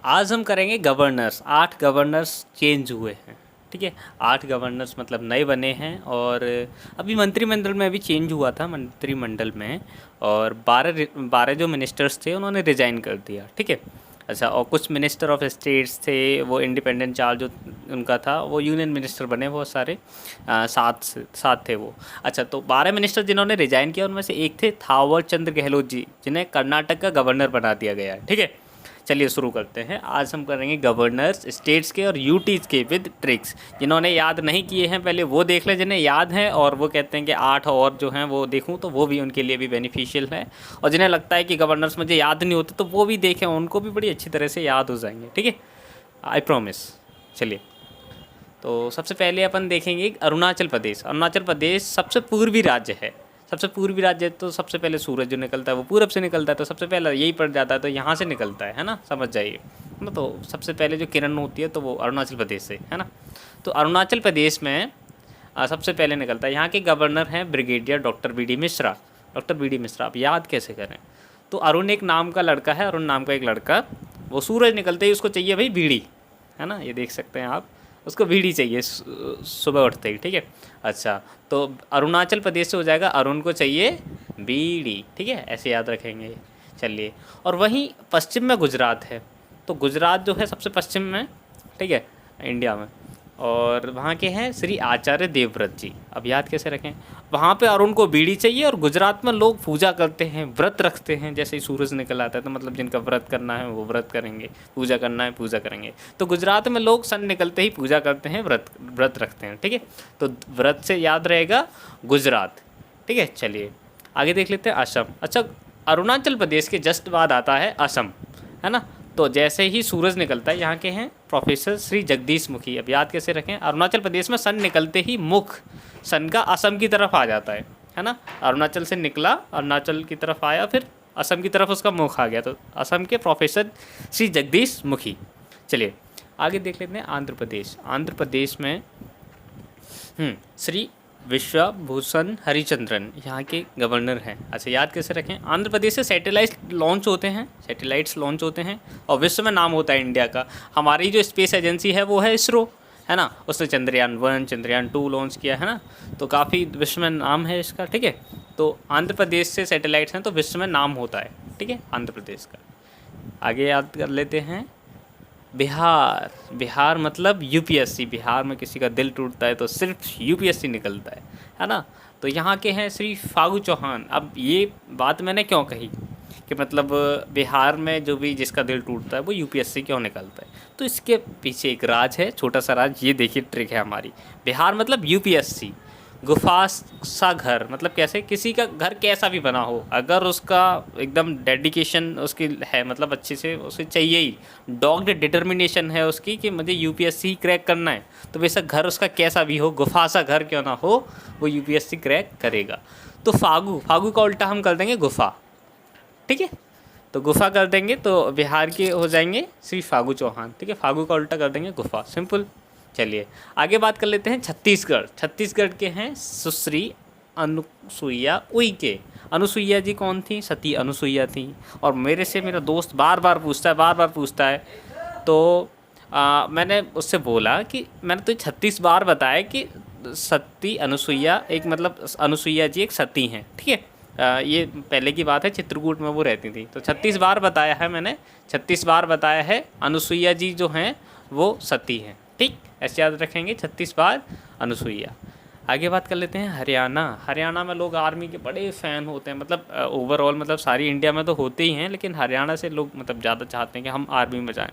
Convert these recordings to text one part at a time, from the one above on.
आज हम करेंगे गवर्नर्स। 8 गवर्नर्स चेंज हुए हैं, ठीक है। 8 गवर्नर्स मतलब नए बने हैं और अभी मंत्रिमंडल में भी चेंज हुआ था मंत्रिमंडल में, और 12 जो मिनिस्टर्स थे उन्होंने रिजाइन कर दिया, ठीक है। अच्छा, और कुछ मिनिस्टर ऑफ स्टेट्स थे, वो इंडिपेंडेंट चार्ज जो उनका था वो यूनियन मिनिस्टर बने, बहुत सारे 7 थे वो। अच्छा, तो 12 मिनिस्टर जिन्होंने रिजाइन किया उनमें से एक थे थावर चंद गहलोत जी, जिन्हें कर्नाटक का गवर्नर बना दिया गया है, ठीक है। चलिए शुरू करते हैं। आज हम करेंगे गवर्नर्स स्टेट्स के और यूटीज़ के विद ट्रिक्स। जिन्होंने याद नहीं किए हैं पहले वो देख लें, जिन्हें याद हैं और वो कहते हैं कि 8 और जो हैं वो देखूं, तो वो भी उनके लिए भी बेनिफिशियल है। और जिन्हें लगता है कि गवर्नर्स मुझे याद नहीं होते तो वो भी देखें, उनको भी बड़ी अच्छी तरह से याद हो जाएंगे, ठीक है, आई प्रॉमिस। चलिए, तो सबसे पहले अपन देखेंगे अरुणाचल प्रदेश। अरुणाचल प्रदेश सबसे पूर्वी राज्य है। सबसे पूर्वी राज्य, तो सबसे पहले सूरज जो निकलता है वो पूरब से निकलता है, तो सबसे पहले यही पड़ जाता है, तो यहाँ से निकलता है ना, समझ जाइए ना। तो सबसे पहले जो किरण होती है तो वो अरुणाचल प्रदेश से है ना। तो अरुणाचल प्रदेश में सबसे पहले निकलता है। यहाँ के गवर्नर हैं brigadier doctor BD. Mishra. Doctor BD. Mishra, आप याद कैसे करें? तो अरुण एक नाम का लड़का है, अरुण नाम का एक लड़का, वो सूरज निकलते ही उसको चाहिए भाई बीड़ी, है ना, ये देख सकते हैं आप, उसको बीड़ी चाहिए सुबह उठते ही, ठीक है। अच्छा, तो अरुणाचल प्रदेश से हो जाएगा अरुण को चाहिए बीड़ी, ठीक है, ऐसे याद रखेंगे। चलिए, और वहीं पश्चिम में गुजरात है। तो गुजरात जो है सबसे पश्चिम में, ठीक है, इंडिया में, और वहाँ के हैं श्री आचार्य देवव्रत जी। अब याद कैसे रखें? वहाँ पे अरुण को बीड़ी चाहिए, और गुजरात में लोग पूजा करते हैं, व्रत रखते हैं। जैसे ही सूरज निकल आता है तो मतलब जिनका व्रत करना है वो व्रत करेंगे, पूजा करना है पूजा करेंगे। तो गुजरात में लोग सन निकलते ही पूजा करते हैं, व्रत रखते हैं, ठीक है। तो व्रत से याद रहेगा गुजरात, ठीक है। चलिए आगे देख लेते हैं असम। अच्छा, अरुणाचल प्रदेश के जस्ट बाद आता है असम, है ना। तो जैसे ही सूरज निकलता है, यहाँ के हैं प्रोफेसर श्री जगदीश मुखी। अब याद कैसे रखें? अरुणाचल प्रदेश में सन निकलते ही मुख सन का असम की तरफ आ जाता है ना। अरुणाचल से निकला, अरुणाचल की तरफ आया, फिर असम की तरफ उसका मुख आ गया, तो असम के प्रोफेसर श्री जगदीश मुखी। चलिए आगे देख लेते हैं आंध्र प्रदेश। आंध्र प्रदेश में श्री विश्वभूषण हरिचंद्रन यहाँ के गवर्नर हैं। अच्छा, याद कैसे रखें? आंध्र प्रदेश से सैटेलाइट्स लॉन्च होते हैं और विश्व में नाम होता है इंडिया का। हमारी जो स्पेस एजेंसी है वो है इसरो, है ना। उसने चंद्रयान 1 चंद्रयान 2 लॉन्च किया है ना, तो काफ़ी विश्व में नाम है इसका, ठीक है। तो आंध्र प्रदेश से सैटेलाइट्स हैं तो विश्व में नाम होता है, ठीक है, आंध्र प्रदेश का। आगे याद कर लेते हैं बिहार। बिहार मतलब यूपीएससी। बिहार में किसी का दिल टूटता है तो सिर्फ यूपीएससी निकलता है ना। तो यहाँ के हैं श्री फागू चौहान। अब ये बात मैंने क्यों कही कि मतलब बिहार में जो भी जिसका दिल टूटता है वो यूपीएससी क्यों निकलता है, तो इसके पीछे एक राज है, छोटा सा राज। ये देखिए ट्रिक है हमारी। बिहार मतलब यूपीएससी। गुफा सा घर मतलब कैसे? किसी का घर कैसा भी बना हो, अगर उसका एकदम डेडिकेशन उसकी है, मतलब अच्छे से उसे चाहिए ही, डॉग्ड डिटर्मिनेशन है उसकी कि मुझे यूपीएससी क्रैक करना है, तो वैसा घर उसका कैसा भी हो, गुफा सा घर क्यों ना हो, वो यूपीएससी क्रैक करेगा। तो फागू का उल्टा हम कर देंगे गुफा, ठीक है। तो गुफा कर देंगे तो बिहार के हो जाएंगे श्री फागू चौहान, ठीक है। फागू का उल्टा कर देंगे गुफा, सिंपल। चलिए आगे बात कर लेते हैं छत्तीसगढ़। छत्तीसगढ़ के हैं सुश्री अनुसुईया उइके। अनुसुईया जी कौन थी? सती अनुसुईया थी। और मेरे से मेरा दोस्त बार बार पूछता है, तो मैंने उससे बोला कि मैंने तो 36 बार बताया कि सती अनुसुईया एक मतलब अनुसुईया जी एक सती हैं, ठीक है। ये पहले की बात है, चित्रकूट में वो रहती थी। तो 36 बार बताया है मैंने, 36 बार बताया है अनुसुईया जी जो हैं वो सती हैं, ठीक। ऐसे याद रखेंगे, 36 बार अनुसुईया। आगे बात कर लेते हैं हरियाणा। हरियाणा में लोग आर्मी के बड़े फ़ैन होते हैं, मतलब ओवरऑल मतलब सारी इंडिया में तो होते ही हैं, लेकिन हरियाणा से लोग मतलब ज़्यादा चाहते हैं कि हम आर्मी में जाएं।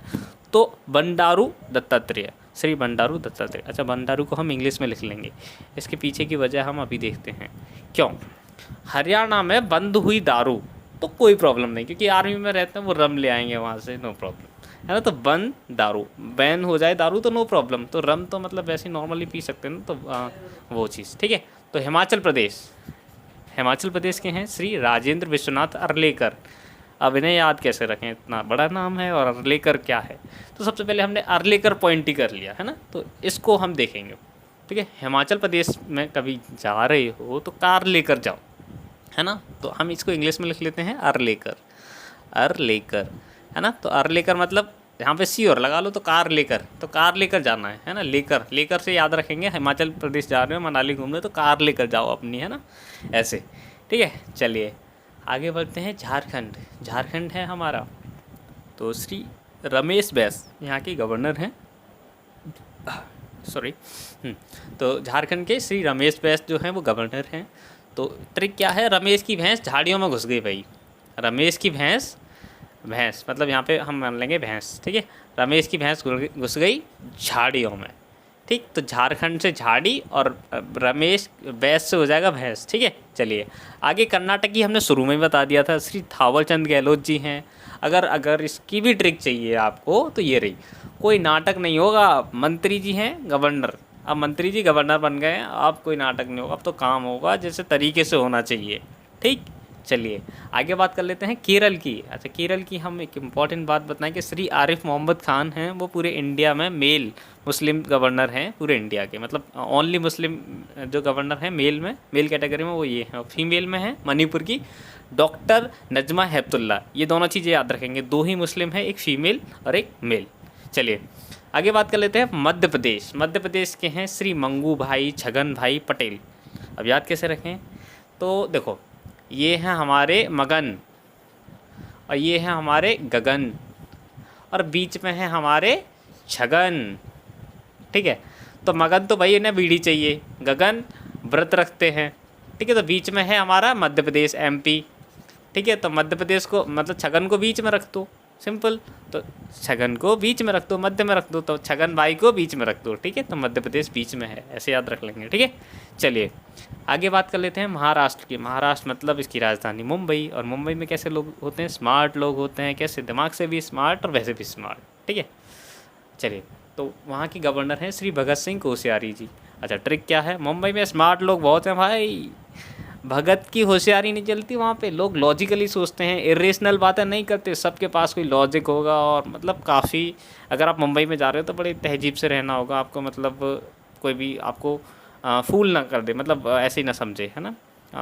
तो बंडारू दत्तात्रेय, श्री बंडारू दत्तात्रेय। अच्छा, बंडारू को हम इंग्लिश में लिख लेंगे, इसके पीछे की वजह हम अभी देखते हैं क्यों। हरियाणा में बंद हुई दारू तो कोई प्रॉब्लम नहीं, क्योंकि आर्मी में रहते हैं, वो रम ले आएंगे वहाँ से, नो प्रॉब्लम, है ना। तो बंद दारू, बैन हो जाए दारू तो नो प्रॉब्लम। तो रम तो मतलब वैसे नॉर्मली पी सकते हैं ना, तो वो चीज़, ठीक है। तो हिमाचल प्रदेश के हैं श्री राजेंद्र विश्वनाथ अर्लेकर। अब इन्हें याद कैसे रखें, इतना बड़ा नाम है और अर्लेकर क्या है। तो सबसे पहले हमने अर्लेकर पॉइंट ही कर लिया, है ना, तो इसको हम देखेंगे, ठीक है। हिमाचल प्रदेश में कभी जा रहे हो तो कार लेकर जाओ, है ना। तो हम इसको इंग्लिश में लिख लेते हैं अर्लेकर, है ना। तो अर्लेकर मतलब यहाँ पे सी और लगा लो, तो कार लेकर जाना है ना, लेकर से याद रखेंगे। हिमाचल प्रदेश जा रहे हो, मनाली घूम रहे हो, तो कार लेकर जाओ अपनी, है ना, ऐसे। ठीक है, चलिए आगे बढ़ते हैं। झारखंड है हमारा, तो श्री रमेश बैस यहाँ के गवर्नर हैं, सॉरी। तो झारखंड के श्री रमेश बैस जो हैं वो गवर्नर हैं। तो ट्रिक क्या है, रमेश की भैंस झाड़ियों में घुस गई भाई। रमेश की भैंस मतलब यहाँ पे हम मान लेंगे भैंस, ठीक है। रमेश की भैंस घुस गई झाड़ियों में, ठीक। तो झारखंड से झाड़ी और रमेश बैस से हो जाएगा भैंस, ठीक है। चलिए आगे, कर्नाटक की हमने शुरू में ही बता दिया था, श्री थावर चंद गहलोत जी हैं। अगर इसकी भी ट्रिक चाहिए आपको तो ये रही, कोई नाटक नहीं होगा, मंत्री जी हैं गवर्नर, अब मंत्री जी गवर्नर बन गए हैं, अब कोई नाटक नहीं होगा, अब तो काम होगा जैसे तरीके से होना चाहिए, ठीक। चलिए आगे बात कर लेते हैं केरल की। अच्छा, केरल की हम एक इम्पॉर्टेंट बात बताएं कि श्री आरिफ मोहम्मद खान हैं, वो पूरे इंडिया में मेल मुस्लिम गवर्नर हैं पूरे इंडिया के, मतलब ओनली मुस्लिम जो गवर्नर हैं मेल कैटेगरी में वो ये हैं। और फीमेल में है मणिपुर की डॉक्टर नजमा हेपतुल्ला। ये दोनों चीज़ें याद रखेंगे, 2 ही मुस्लिम है, एक फीमेल और एक मेल। चलिए आगे बात कर लेते हैं मध्य प्रदेश के हैं श्री मंगू भाई छगन भाई पटेल। अब याद कैसे रखें, तो देखो ये हैं हमारे मगन और ये हैं हमारे गगन और बीच में है हमारे छगन, ठीक है। तो मगन तो भाई इन्हें बीड़ी चाहिए, गगन व्रत रखते हैं, ठीक है। तो बीच में है हमारा मध्य प्रदेश MP, ठीक है। तो मध्य प्रदेश को मतलब छगन को बीच में रख दो, सिंपल। तो छगन को बीच में रख दो, मध्य में रख दो, तो छगन भाई को बीच में रख दो, ठीक है। तो मध्य प्रदेश बीच में है, ऐसे याद रख लेंगे, ठीक है। चलिए आगे बात कर लेते हैं महाराष्ट्र की। महाराष्ट्र मतलब इसकी राजधानी मुंबई, और मुंबई में कैसे लोग होते हैं, स्मार्ट लोग होते हैं, कैसे दिमाग से भी स्मार्ट और वैसे भी स्मार्ट, ठीक है। चलिए तो वहाँ की गवर्नर हैं श्री भगत सिंह कोश्यारी जी। अच्छा, ट्रिक क्या है, मुंबई में स्मार्ट लोग बहुत हैं भाई, भगत की होशियारी नहीं चलती वहाँ पे, लोग लॉजिकली सोचते हैं, इरेशनल बातें नहीं करते, सबके पास कोई लॉजिक होगा। और मतलब काफ़ी, अगर आप मुंबई में जा रहे हो तो बड़ी तहजीब से रहना होगा आपको, मतलब कोई भी आपको फूल ना कर दे, मतलब ऐसे ही ना समझे, है ना,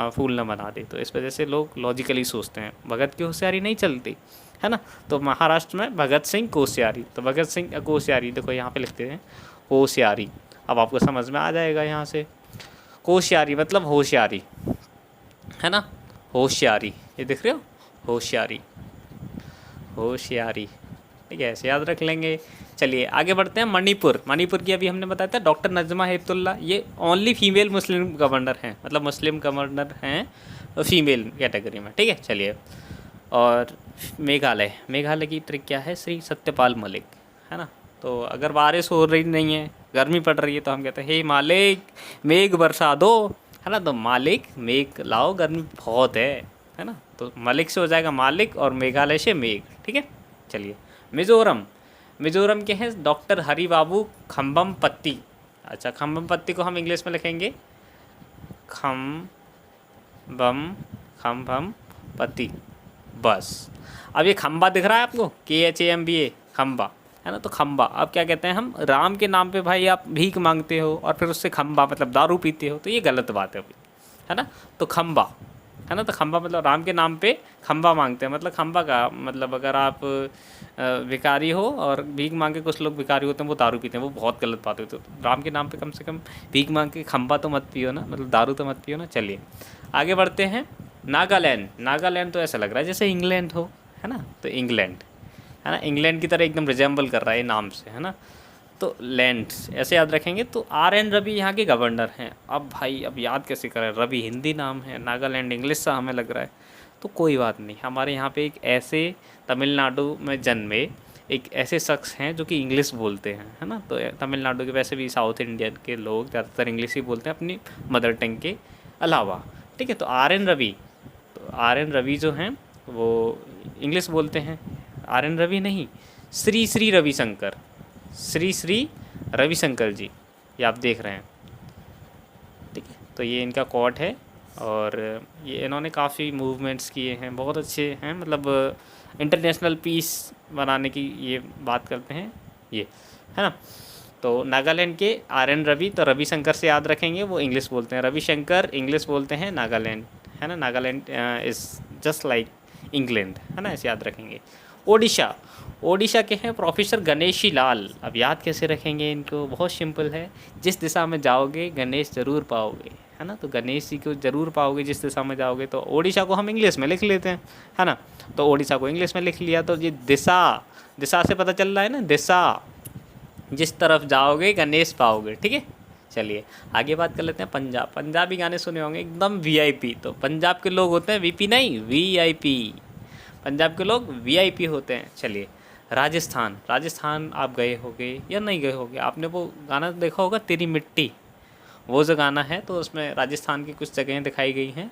फूल ना बना दे। तो इस वजह से लोग लॉजिकली सोचते हैं, भगत की होशियारी नहीं चलती, है ना। तो महाराष्ट्र में भगत सिंह कोश्यारी, तो भगत सिंह कोश्यारी देखो यहाँ पे लिखते हैं कोश्यारी, अब आपको समझ में आ जाएगा यहाँ से। कोश्यारी मतलब होशियारी, है ना, होशियारी, ये देख रहे हो, होशियारी, ठीक है, ऐसे याद रख लेंगे। चलिए आगे बढ़ते हैं मणिपुर की अभी हमने बताया था डॉक्टर नजमा हेपतुल्ला, ये ओनली फीमेल मुस्लिम गवर्नर हैं, मतलब मुस्लिम गवर्नर हैं फीमेल कैटेगरी में, ठीक है। चलिए, और मेघालय की ट्रिक क्या है, श्री सत्यपाल मलिक, है ना। तो अगर बारिश हो रही नहीं है, गर्मी पड़ रही है, तो हम कहते हैं हे मालिक मेघ बरसा दो, है ना। तो मालिक मेघ लाओ, गर्मी बहुत है ना। तो मलिक से हो जाएगा मालिक और मेघालय से मेघ, ठीक है। चलिए मिज़ोरम के हैं डॉक्टर हरि बाबू खम्बम पत्ती। अच्छा, खम्बम पत्ती को हम इंग्लिश में लिखेंगे खम्बम पत्ती, बस। अब ये खम्बा दिख रहा है आपको, KHAMBA, खम्बा, है ना। तो खम्बा, अब क्या कहते हैं हम, राम के नाम पे भाई आप भीख मांगते हो और फिर उससे खम्बा मतलब दारू पीते हो, तो ये गलत बात है ना। तो खम्बा, है ना, तो खम्बा मतलब राम के नाम पे खम्बा मांगते हैं, मतलब खम्बा का मतलब अगर आप भिखारी हो और भीख मांग के, कुछ लोग भिखारी होते हैं वो दारू पीते हैं, वो बहुत गलत बात होती है। तो राम के नाम पे कम से कम भीख मांग के खम्बा तो मत पियो ना, मतलब दारू तो मत पियो ना। चलिए आगे बढ़ते हैं। नागालैंड तो ऐसा लग रहा है जैसे इंग्लैंड हो, है ना। तो इंग्लैंड, है ना, इंग्लैंड की तरह एकदम रिजेंबल कर रहा है नाम से, है ना। तो लैंड ऐसे याद रखेंगे। तो RN रवि यहाँ के गवर्नर हैं। अब भाई अब याद कैसे करें, रवि हिंदी नाम है, नागालैंड इंग्लिश सा हमें लग रहा है, तो कोई बात नहीं, हमारे यहाँ पे एक ऐसे तमिलनाडु में जन्मे एक ऐसे शख्स हैं जो कि इंग्लिश बोलते हैं, है ना। तो तमिलनाडु के, वैसे भी साउथ इंडियन के लोग ज़्यादातर इंग्लिश ही बोलते हैं अपनी मदर टंग के अलावा, ठीक है। तो RN रवि जो हैं वो इंग्लिश बोलते हैं, RN रवि नहीं, श्री रविशंकर जी, ये आप देख रहे हैं, ठीक है। तो ये इनका कोट है और ये इन्होंने काफ़ी मूवमेंट्स किए हैं, बहुत अच्छे हैं, मतलब इंटरनेशनल पीस बनाने की ये बात करते हैं ये, है ना। तो नागालैंड के RN रवि, तो रविशंकर से याद रखेंगे, वो इंग्लिश बोलते हैं, रविशंकर इंग्लिश बोलते हैं, नागालैंड, है ना। Nagaland is just like England, है ना, ऐसे याद रखेंगे। ओडिशा, ओडिशा के हैं प्रोफेसर गणेशी लाल। अब याद कैसे रखेंगे इनको, बहुत सिंपल है, जिस दिशा में जाओगे गणेश ज़रूर पाओगे, है ना। तो गणेश जी को ज़रूर पाओगे जिस दिशा में जाओगे। तो ओडिशा को हम इंग्लिश में लिख लेते हैं, है ना। तो ओडिशा को इंग्लिश में लिख लिया, तो ये दिशा, दिशा से पता चल रहा है ना, दिशा, जिस तरफ जाओगे गणेश पाओगे, ठीक है। चलिए आगे बात कर लेते हैं पंजाब। पंजाबी गाने सुने होंगे एकदम वीआईपी। तो पंजाब के लोग होते हैं वीपी नहीं, वीआईपी। पंजाब के लोग वीआईपी होते हैं। चलिए राजस्थान, राजस्थान आप गए होगे या नहीं गए होगे, आपने वो गाना देखा होगा तेरी मिट्टी, वो जो गाना है, तो उसमें राजस्थान की कुछ जगहें दिखाई गई हैं।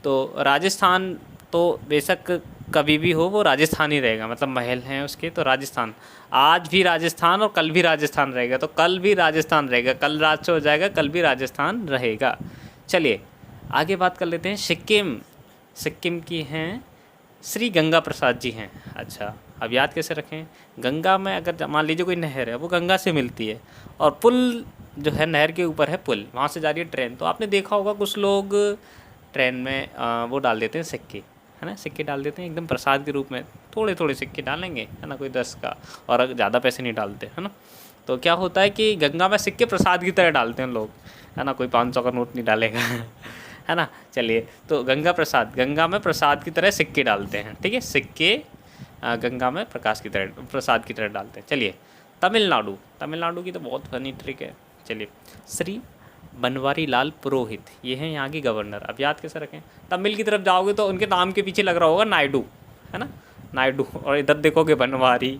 तो राजस्थान तो बेशक कभी भी हो वो राजस्थान ही रहेगा, मतलब महल हैं उसके। तो राजस्थान आज भी राजस्थान और कल भी राजस्थान रहेगा। तो कल भी राजस्थान रहेगा, कल रात से हो जाएगा, कल भी राजस्थान रहेगा। चलिए आगे बात कर लेते हैं सिक्किम। सिक्किम की हैं श्री गंगा प्रसाद जी हैं। अच्छा अब याद कैसे रखें, गंगा में अगर मान लीजिए कोई नहर है, वो गंगा से मिलती है, और पुल जो है नहर के ऊपर है पुल, वहाँ से जा रही है ट्रेन। तो आपने देखा होगा कुछ लोग ट्रेन में वो डाल देते हैं सिक्के, है ना, सिक्के डाल देते हैं एकदम प्रसाद के रूप में, थोड़े थोड़े सिक्के डालेंगे, है ना, कोई 10 का, और ज़्यादा पैसे नहीं डालते, है ना। तो क्या होता है कि गंगा में सिक्के प्रसाद की तरह डालते हैं लोग, है ना, कोई 500 का नोट नहीं डालेगा है ना। चलिए तो गंगा प्रसाद, गंगा में प्रसाद की तरह सिक्के डालते हैं, ठीक है, सिक्के गंगा में प्रकाश की तरह, प्रसाद की तरह डालते हैं। चलिए तमिलनाडु, तमिलनाडु की तो बहुत फनी ट्रिक है। चलिए श्री बनवारी लाल पुरोहित, ये हैं यहाँ के गवर्नर। अब याद कैसे रखें, तमिल की तरफ जाओगे तो उनके नाम के पीछे लग रहा होगा नायडू, है ना, नायडू, और इधर देखोगे बनवारी,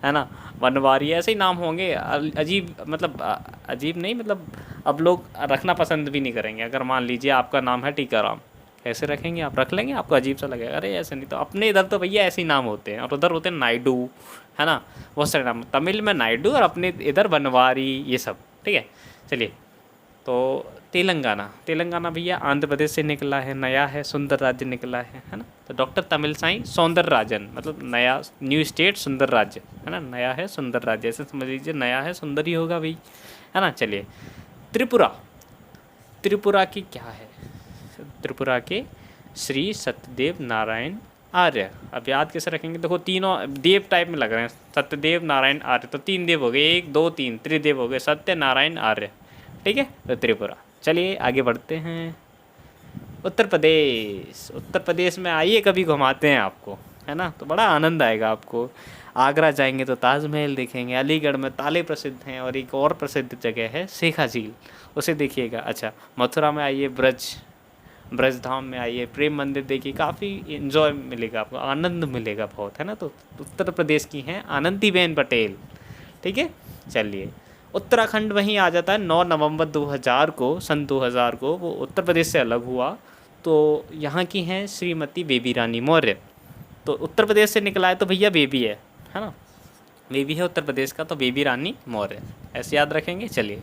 है ना, बनवारी, ऐसे ही नाम होंगे अजीब, मतलब अजीब नहीं, मतलब अब लोग रखना पसंद भी नहीं करेंगे। अगर मान लीजिए आपका नाम है टीकाराम, कैसे रखेंगे आप, रख लेंगे, आपको अजीब सा लगेगा, अरे ऐसे नहीं। तो अपने इधर तो भैया ऐसे ही नाम होते हैं, और उधर होते हैं नायडू, है ना, बहुत सारे नाम, तमिल में नायडू और अपने इधर बनवारी, ये सब, ठीक है। चलिए तो तेलंगाना, तेलंगाना भैया आंध्र प्रदेश से निकला है, नया है, सुंदर राज्य निकला है ना। तो डॉक्टर तमिलसाई सौंदरराजन, मतलब नया, न्यू स्टेट सुंदर राज्य, है ना, नया है सुंदर राज्य, ऐसे समझ लीजिए, नया है सुंदर ही होगा भाई, है ना। चलिए त्रिपुरा, त्रिपुरा की क्या है, त्रिपुरा के श्री सत्यदेव नारायण आर्य। अब याद कैसे रखेंगे, देखो तीनों देव टाइप में लग रहे हैं, सत्यदेव नारायण आर्य, तो 3 देव हो गए, 1 2 3, त्रिदेव हो गए, सत्य नारायण आर्य, ठीक है, तो त्रिपुरा। चलिए आगे बढ़ते हैं, उत्तर प्रदेश, उत्तर प्रदेश में आइए, कभी घुमाते हैं आपको, है ना, तो बड़ा आनंद आएगा आपको। आगरा जाएंगे तो ताजमहल देखेंगे, अलीगढ़ में ताले प्रसिद्ध हैं, और एक और प्रसिद्ध जगह है शेखा झील, उसे देखिएगा। अच्छा मथुरा में आइए, ब्रज धाम में आइए, प्रेम मंदिर देखिए, काफ़ी इन्जॉय मिलेगा आपको, आनंद मिलेगा बहुत, है ना। तो उत्तर प्रदेश की हैं आनंदीबेन पटेल, ठीक है। चलिए उत्तराखंड वहीं आ जाता है, 9 नवंबर 2000 को, सन 2000 को वो उत्तर प्रदेश से अलग हुआ। तो यहाँ की हैं श्रीमती बेबी रानी मौर्य। तो उत्तर प्रदेश से निकला है तो भैया बेबी है ना, बेबी है उत्तर प्रदेश का, तो बेबी रानी मौर्य, ऐसे याद रखेंगे। चलिए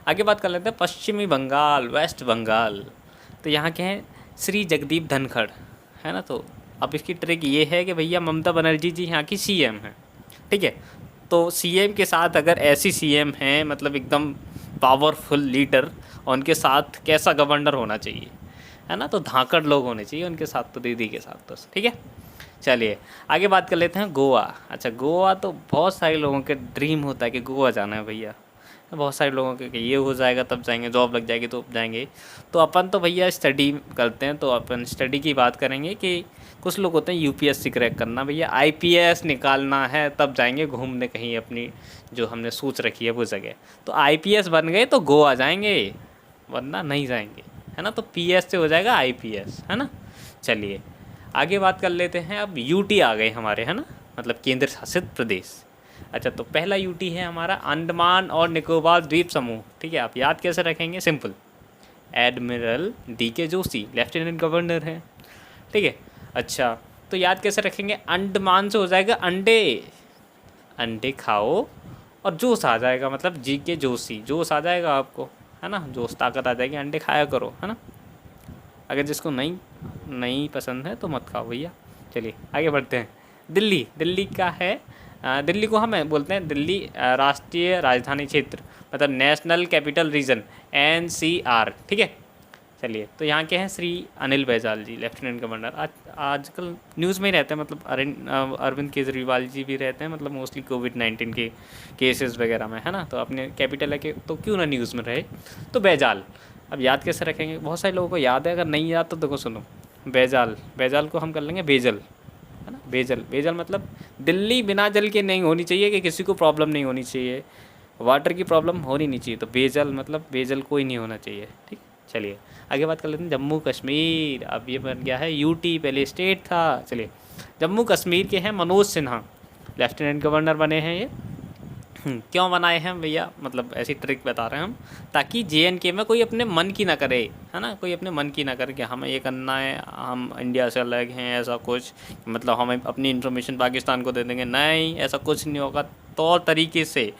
आगे बात कर लेते हैं पश्चिमी बंगाल, वेस्ट बंगाल। तो यहाँ के हैं श्री जगदीप धनखड़, है ना। तो अब इसकी ट्रिक ये है कि भैया ममता बनर्जी जी यहाँ की सीएम हैं, ठीक है। तो सीएम के साथ अगर ऐसी सीएम हैं, मतलब एकदम पावरफुल लीडर, और उनके साथ कैसा गवर्नर होना चाहिए, है ना, तो धाकड़ लोग होने चाहिए उनके साथ, तो दीदी के साथ, तो ठीक है। चलिए आगे बात कर लेते हैं गोवा। अच्छा गोवा तो बहुत सारे लोगों के ड्रीम होता है कि गोवा जाना है भैया, बहुत सारे लोगों के कि ये हो जाएगा तब जाएंगे, जॉब लग जाएगी तो जाएंगे। तो अपन तो भैया स्टडी करते हैं, तो अपन स्टडी की बात करेंगे कि कुछ लोग होते हैं यूपीएससी क्रैक करना, भैया आईपीएस निकालना है, तब जाएंगे घूमने कहीं अपनी जो हमने सोच रखी है वो जगह। तो आईपीएस बन गए तो गोवा जाएंगे, वरना नहीं जाएंगे, है ना। तो पीएस से हो जाएगा आईपीएस, है ना। चलिए आगे बात कर लेते हैं, अब यूटी आ गए हमारे, है ना, मतलब केंद्र शासित प्रदेश। अच्छा तो पहला यूटी है हमारा अंडमान और निकोबार द्वीप समूह, ठीक है। आप याद कैसे रखेंगे, simple, admiral DK Joshi lieutenant governor हैं, ठीक है। अच्छा तो याद कैसे रखेंगे, अंडमान से हो जाएगा अंडे, अंडे खाओ, और जोश आ जाएगा, मतलब जीके जोशी, जोश आ जाएगा आपको, है ना, जोश ताकत आ जाएगी, अंडे खाया करो, है ना। अगर जिसको नहीं पसंद है तो मत खाओ भैया। चलिए आगे बढ़ते हैं, दिल्ली, दिल्ली का है, दिल्ली को हम बोलते हैं दिल्ली राष्ट्रीय राजधानी क्षेत्र, मतलब नेशनल कैपिटल रीजन, NCR, ठीक है। चलिए, तो यहाँ के हैं श्री अनिल बैजल जी, लेफ्टिनेंट गवर्नर। आजकल न्यूज़ में ही रहते हैं, मतलब अरविंद केजरीवाल जी भी रहते हैं, मतलब मोस्टली कोविड-19 के केसेस वगैरह में, है ना। तो अपने कैपिटल है कि तो क्यों ना न्यूज़ में रहे। तो बैजल अब याद कैसे रखेंगे, बहुत सारे लोगों को याद है, अगर नहीं याद तो देखो सुनो। बैजल को हम कर लेंगे बेजल, है ना। बेजल मतलब दिल्ली बिना जल के नहीं होनी चाहिए, कि किसी को प्रॉब्लम नहीं होनी चाहिए, वाटर की प्रॉब्लम होनी नहीं चाहिए। तो बेजल मतलब बेजल कोई नहीं होना चाहिए, ठीक। चलिए आगे बात कर लेते हैं जम्मू कश्मीर। अब ये बन गया है यूटी, पहले स्टेट था। चलिए, जम्मू कश्मीर के हैं मनोज सिन्हा, लेफ्टिनेंट गवर्नर बने हैं ये। क्यों बनाए हैं भैया, मतलब ऐसी ट्रिक बता रहे हैं हम, ताकि JNK में कोई अपने मन की ना करे, है ना। कोई अपने मन की ना करे कि हमें ये करना है, हम इंडिया से अलग हैं, ऐसा कुछ, मतलब हमें अपनी इन्फॉर्मेशन पाकिस्तान को दे देंगे, नहीं ऐसा कुछ नहीं होगा। तौर तरीके से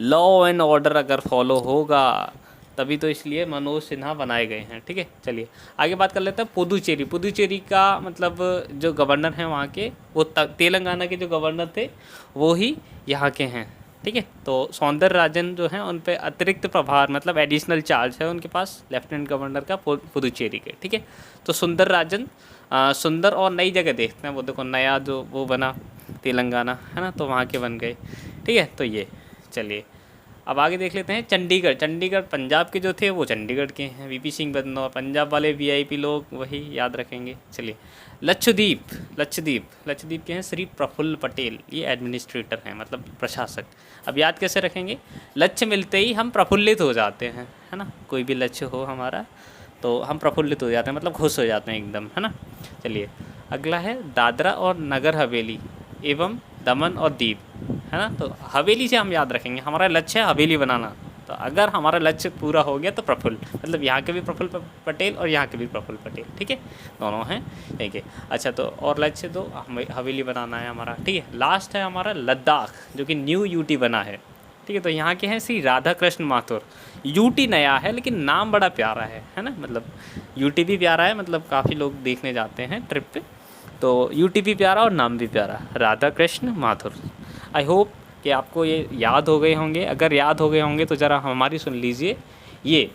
लॉ एंड ऑर्डर अगर फॉलो होगा तभी तो, इसलिए मनोज सिन्हा बनाए गए हैं, ठीक है। चलिए आगे बात कर लेते हैं पुदुचेरी का मतलब जो गवर्नर हैं वहाँ के, वो तेलंगाना के जो गवर्नर थे वो ही यहाँ के हैं, ठीक है। तो सौंदरराजन जो हैं उन पे अतिरिक्त प्रभार, मतलब एडिशनल चार्ज है उनके पास लेफ्टिनेंट गवर्नर का पुदुचेरी के, ठीक है। तो सुंदरराजन, सुंदर और नई जगह देखते हैं, वो देखो नया जो वो बना तेलंगाना, है ना, तो वहाँ के बन गए, ठीक है। तो ये चलिए अब आगे देख लेते हैं चंडीगढ़ पंजाब के जो थे वो चंडीगढ़ के हैं, VP सिंह बदनौर। पंजाब वाले VIP लोग वही याद रखेंगे। चलिए लक्षद्वीप के हैं श्री प्रफुल्ल पटेल, ये एडमिनिस्ट्रेटर हैं, मतलब प्रशासक। अब याद कैसे रखेंगे, लक्ष्य मिलते ही हम प्रफुल्लित हो जाते हैं, है ना। कोई भी लक्ष्य हो हमारा तो हम प्रफुल्लित हो जाते हैं, मतलब खुश हो जाते हैं एकदम, है ना। चलिए अगला है दादरा और नगर हवेली एवं दमन और दीव, है ना। तो हवेली से हम याद रखेंगे, हमारा लक्ष्य है हवेली बनाना। तो अगर हमारा लक्ष्य पूरा हो गया तो प्रफुल्ल, मतलब यहाँ के भी प्रफुल्ल पटेल और यहाँ के भी प्रफुल्ल पटेल, ठीक है, दोनों हैं, ठीक है। अच्छा, तो और लक्ष्य तो हवेली बनाना है हमारा, ठीक है। लास्ट है हमारा लद्दाख, जो कि न्यू UT बना है, ठीक है। तो यहाँ के हैं श्री राधा कृष्ण माथुर। UT नया है लेकिन नाम बड़ा प्यारा है ना, मतलब UT भी प्यारा है, मतलब काफ़ी लोग देखने जाते हैं ट्रिप पे, तो UT भी प्यारा और नाम भी प्यारा, राधा कृष्ण माथुर। आई होप कि आपको ये याद हो गए होंगे। अगर याद हो गए होंगे तो ज़रा हमारी सुन लीजिए। ये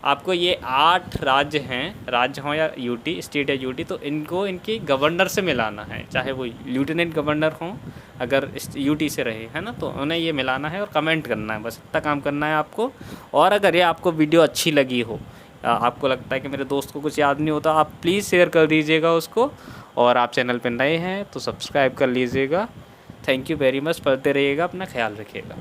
आपको ये 8 राज्य हैं, राज्य हों या UT, स्टेट या UT, तो इनको इनके गवर्नर से मिलाना है, चाहे वो लेफ्टिनेंट गवर्नर हों, अगर UT से रहे, है ना, तो उन्हें ये मिलाना है और कमेंट करना है, बस इतना काम करना है आपको। और अगर ये आपको वीडियो अच्छी लगी हो, आपको लगता है कि मेरे दोस्त को कुछ याद नहीं होता, आप प्लीज़ शेयर कर दीजिएगा उसको। और आप चैनल पर नए हैं तो सब्सक्राइब कर लीजिएगा। थैंक यू वेरी मच, पढ़ते रहिएगा, अपना ख्याल रखिएगा।